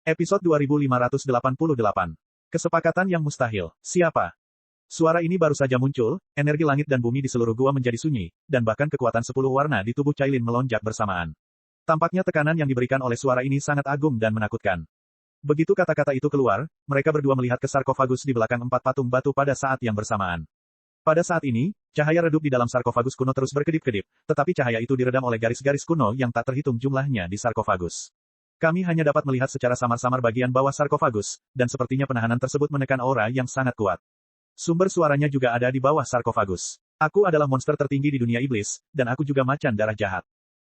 Episode 2588. Kesepakatan yang mustahil. Siapa? Suara ini baru saja muncul, energi langit dan bumi di seluruh gua menjadi sunyi, dan bahkan kekuatan 10 warna di tubuh Cailin melonjak bersamaan. Tampaknya tekanan yang diberikan oleh suara ini sangat agung dan menakutkan. Begitu kata-kata itu keluar, mereka berdua melihat ke sarkofagus di belakang 4 patung batu pada saat yang bersamaan. Pada saat ini, cahaya redup di dalam sarkofagus kuno terus berkedip-kedip, tetapi cahaya itu diredam oleh garis-garis kuno yang tak terhitung jumlahnya di sarkofagus. Kami hanya dapat melihat secara samar-samar bagian bawah sarkofagus, dan sepertinya penahanan tersebut menekan aura yang sangat kuat. Sumber suaranya juga ada di bawah sarkofagus. Aku adalah monster tertinggi di dunia iblis, dan aku juga macan darah jahat.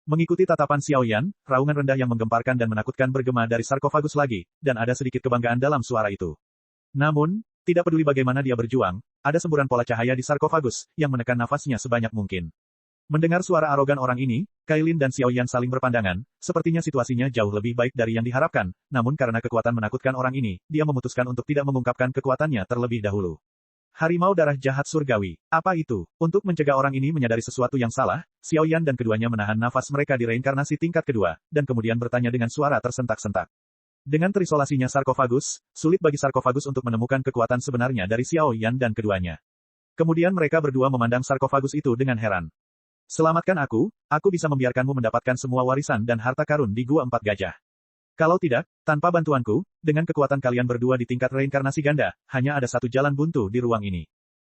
Mengikuti tatapan Xiaoyan, raungan rendah yang menggemparkan dan menakutkan bergema dari sarkofagus lagi, dan ada sedikit kebanggaan dalam suara itu. Namun, tidak peduli bagaimana dia berjuang, ada semburan pola cahaya di sarkofagus, yang menekan nafasnya sebanyak mungkin. Mendengar suara arogan orang ini, Cailin dan Xiaoyan saling berpandangan, sepertinya situasinya jauh lebih baik dari yang diharapkan, namun karena kekuatan menakutkan orang ini, dia memutuskan untuk tidak mengungkapkan kekuatannya terlebih dahulu. Harimau darah jahat surgawi. Apa itu? Untuk mencegah orang ini menyadari sesuatu yang salah, Xiaoyan dan keduanya menahan nafas mereka di reinkarnasi tingkat kedua, dan kemudian bertanya dengan suara tersentak-sentak. Dengan terisolasinya sarkofagus, sulit bagi sarkofagus untuk menemukan kekuatan sebenarnya dari Xiaoyan dan keduanya. Kemudian mereka berdua memandang sarkofagus itu dengan heran. Selamatkan aku bisa membiarkanmu mendapatkan semua warisan dan harta karun di Gua Empat Gajah. Kalau tidak, tanpa bantuanku, dengan kekuatan kalian berdua di tingkat reinkarnasi ganda, hanya ada satu jalan buntu di ruang ini.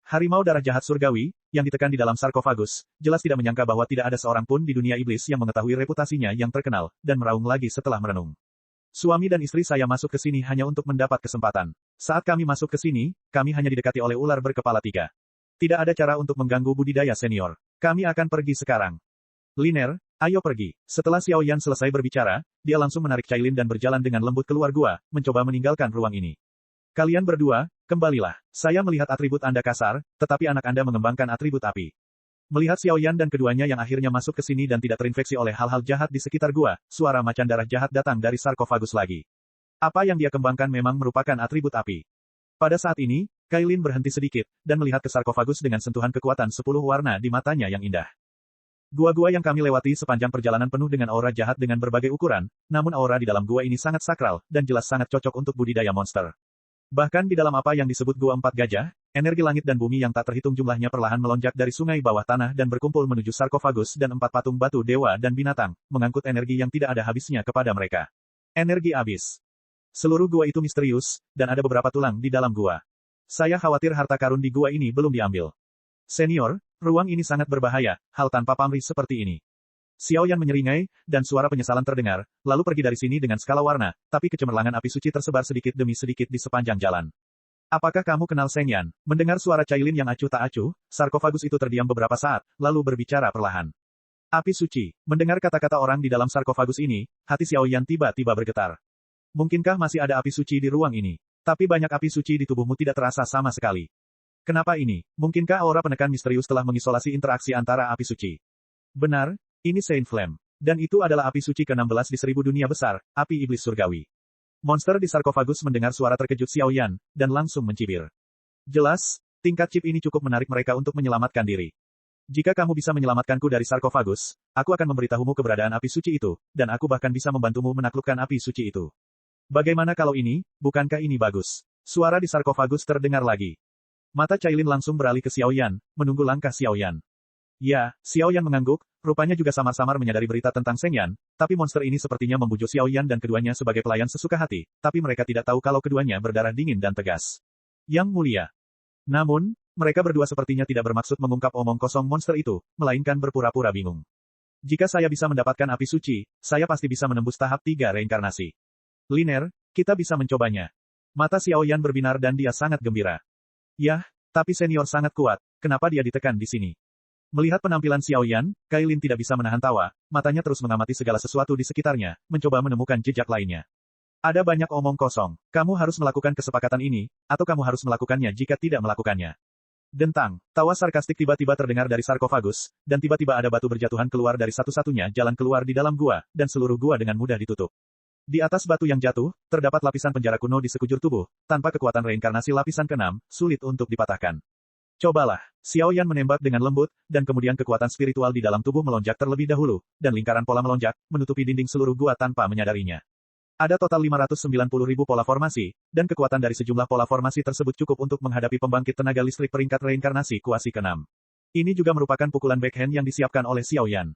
Harimau darah jahat surgawi, yang ditekan di dalam sarkofagus, jelas tidak menyangka bahwa tidak ada seorang pun di dunia iblis yang mengetahui reputasinya yang terkenal, dan meraung lagi setelah merenung. Suami dan istri saya masuk ke sini hanya untuk mendapat kesempatan. Saat kami masuk ke sini, kami hanya didekati oleh ular berkepala 3. Tidak ada cara untuk mengganggu budidaya senior. Kami akan pergi sekarang. Liner, ayo pergi. Setelah Xiaoyan selesai berbicara, dia langsung menarik Cailin dan berjalan dengan lembut keluar gua, mencoba meninggalkan ruang ini. Kalian berdua, kembalilah. Saya melihat atribut Anda kasar, tetapi anak Anda mengembangkan atribut api. Melihat Xiaoyan dan keduanya yang akhirnya masuk ke sini dan tidak terinfeksi oleh hal-hal jahat di sekitar gua, suara macan darah jahat datang dari sarkofagus lagi. Apa yang dia kembangkan memang merupakan atribut api. Pada saat ini, Cailin berhenti sedikit, dan melihat ke sarkofagus dengan sentuhan kekuatan 10 warna di matanya yang indah. Gua-gua yang kami lewati sepanjang perjalanan penuh dengan aura jahat dengan berbagai ukuran, namun aura di dalam gua ini sangat sakral, dan jelas sangat cocok untuk budidaya monster. Bahkan di dalam apa yang disebut Gua Empat Gajah, energi langit dan bumi yang tak terhitung jumlahnya perlahan melonjak dari sungai bawah tanah dan berkumpul menuju sarkofagus dan 4 patung batu dewa dan binatang, mengangkut energi yang tidak ada habisnya kepada mereka. Energi abis. Seluruh gua itu misterius, dan ada beberapa tulang di dalam gua. Saya khawatir harta karun di gua ini belum diambil. Senior, ruang ini sangat berbahaya, hal tanpa pamrih seperti ini. Xiaoyan menyeringai, dan suara penyesalan terdengar, lalu pergi dari sini dengan skala warna, tapi kecemerlangan api suci tersebar sedikit demi sedikit di sepanjang jalan. Apakah kamu kenal Seng Yan? Mendengar suara Cailin yang acuh tak acuh, sarkofagus itu terdiam beberapa saat, lalu berbicara perlahan. Api suci. Mendengar kata-kata orang di dalam sarkofagus ini, hati Xiaoyan tiba-tiba bergetar. Mungkinkah masih ada api suci di ruang ini? Tapi banyak api suci di tubuhmu tidak terasa sama sekali. Kenapa ini? Mungkinkah aura penekan misterius telah mengisolasi interaksi antara api suci? Benar, ini Saint Flame. Dan itu adalah api suci ke-16 di 1000 dunia besar, api iblis surgawi. Monster di sarkofagus mendengar suara terkejut Xiaoyan, dan langsung mencibir. Jelas, tingkat chip ini cukup menarik mereka untuk menyelamatkan diri. Jika kamu bisa menyelamatkanku dari sarkofagus, aku akan memberitahumu keberadaan api suci itu, dan aku bahkan bisa membantumu menaklukkan api suci itu. Bagaimana kalau ini, bukankah ini bagus? Suara di sarkofagus terdengar lagi. Mata Cailin langsung beralih ke Xiaoyan, menunggu langkah Xiaoyan. Ya, Xiaoyan mengangguk, rupanya juga samar-samar menyadari berita tentang Seng Yan, tapi monster ini sepertinya membujuk Xiaoyan dan keduanya sebagai pelayan sesuka hati, tapi mereka tidak tahu kalau keduanya berdarah dingin dan tegas. Yang mulia. Namun, mereka berdua sepertinya tidak bermaksud mengungkap omong kosong monster itu, melainkan berpura-pura bingung. Jika saya bisa mendapatkan api suci, saya pasti bisa menembus tahap 3 reinkarnasi. Liner, kita bisa mencobanya. Mata Xiaoyan berbinar dan dia sangat gembira. Yah, tapi senior sangat kuat, kenapa dia ditekan di sini? Melihat penampilan Xiaoyan, Cailin tidak bisa menahan tawa, matanya terus mengamati segala sesuatu di sekitarnya, mencoba menemukan jejak lainnya. Ada banyak omong kosong, kamu harus melakukan kesepakatan ini, atau kamu harus melakukannya jika tidak melakukannya. Dentang, tawa sarkastik tiba-tiba terdengar dari sarkofagus, dan tiba-tiba ada batu berjatuhan keluar dari satu-satunya jalan keluar di dalam gua, dan seluruh gua dengan mudah ditutup. Di atas batu yang jatuh, terdapat lapisan penjara kuno di sekujur tubuh, tanpa kekuatan reinkarnasi lapisan ke-6, sulit untuk dipatahkan. Cobalah. Xiaoyan menembak dengan lembut, dan kemudian kekuatan spiritual di dalam tubuh melonjak terlebih dahulu, dan lingkaran pola melonjak, menutupi dinding seluruh gua tanpa menyadarinya. Ada total 590.000 pola formasi, dan kekuatan dari sejumlah pola formasi tersebut cukup untuk menghadapi pembangkit tenaga listrik peringkat reinkarnasi kuasi ke-6. Ini juga merupakan pukulan backhand yang disiapkan oleh Xiao Yan.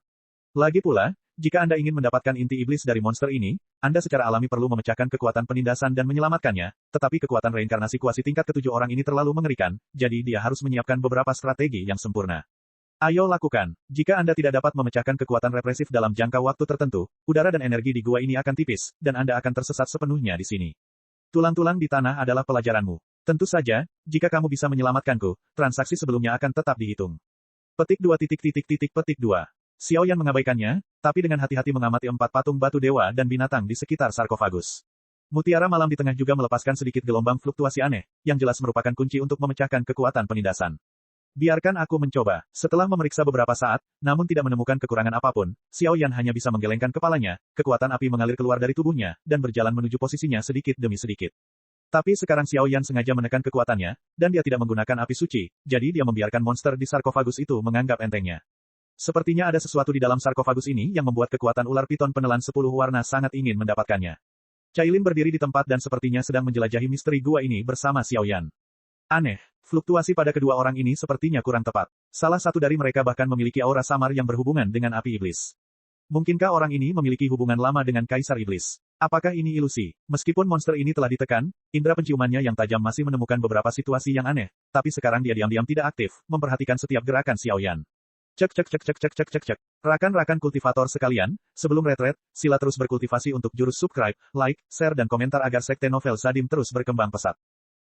Lagi pula, jika Anda ingin mendapatkan inti iblis dari monster ini, Anda secara alami perlu memecahkan kekuatan penindasan dan menyelamatkannya, tetapi kekuatan reinkarnasi kuasi tingkat ke-7 orang ini terlalu mengerikan, jadi dia harus menyiapkan beberapa strategi yang sempurna. Ayo lakukan. Jika Anda tidak dapat memecahkan kekuatan represif dalam jangka waktu tertentu, udara dan energi di gua ini akan tipis, dan Anda akan tersesat sepenuhnya di sini. Tulang-tulang di tanah adalah pelajaranmu. Tentu saja, jika kamu bisa menyelamatkanku, transaksi sebelumnya akan tetap dihitung. Petik 2. Xiao Yan mengabaikannya, tapi dengan hati-hati mengamati 4 patung batu dewa dan binatang di sekitar sarkofagus. Mutiara malam di tengah juga melepaskan sedikit gelombang fluktuasi aneh, yang jelas merupakan kunci untuk memecahkan kekuatan penindasan. Biarkan aku mencoba. Setelah memeriksa beberapa saat, namun tidak menemukan kekurangan apapun, Xiao Yan hanya bisa menggelengkan kepalanya, kekuatan api mengalir keluar dari tubuhnya, dan berjalan menuju posisinya sedikit demi sedikit. Tapi sekarang Xiao Yan sengaja menekan kekuatannya, dan dia tidak menggunakan api suci, jadi dia membiarkan monster di sarkofagus itu menganggap entengnya. Sepertinya ada sesuatu di dalam sarkofagus ini yang membuat kekuatan ular piton penelan 10 warna sangat ingin mendapatkannya. Cailin berdiri di tempat dan sepertinya sedang menjelajahi misteri gua ini bersama Xiao Yan. Aneh, fluktuasi pada kedua orang ini sepertinya kurang tepat. Salah satu dari mereka bahkan memiliki aura samar yang berhubungan dengan api iblis. Mungkinkah orang ini memiliki hubungan lama dengan Kaisar Iblis? Apakah ini ilusi? Meskipun monster ini telah ditekan, indera penciumannya yang tajam masih menemukan beberapa situasi yang aneh, tapi sekarang dia diam-diam tidak aktif, memperhatikan setiap gerakan Xiao Yan. Cek. Rakan-rakan kultivator sekalian, sebelum retret, sila terus berkultivasi untuk jurus subscribe, like, share dan komentar agar sekte novel Sadim terus berkembang pesat.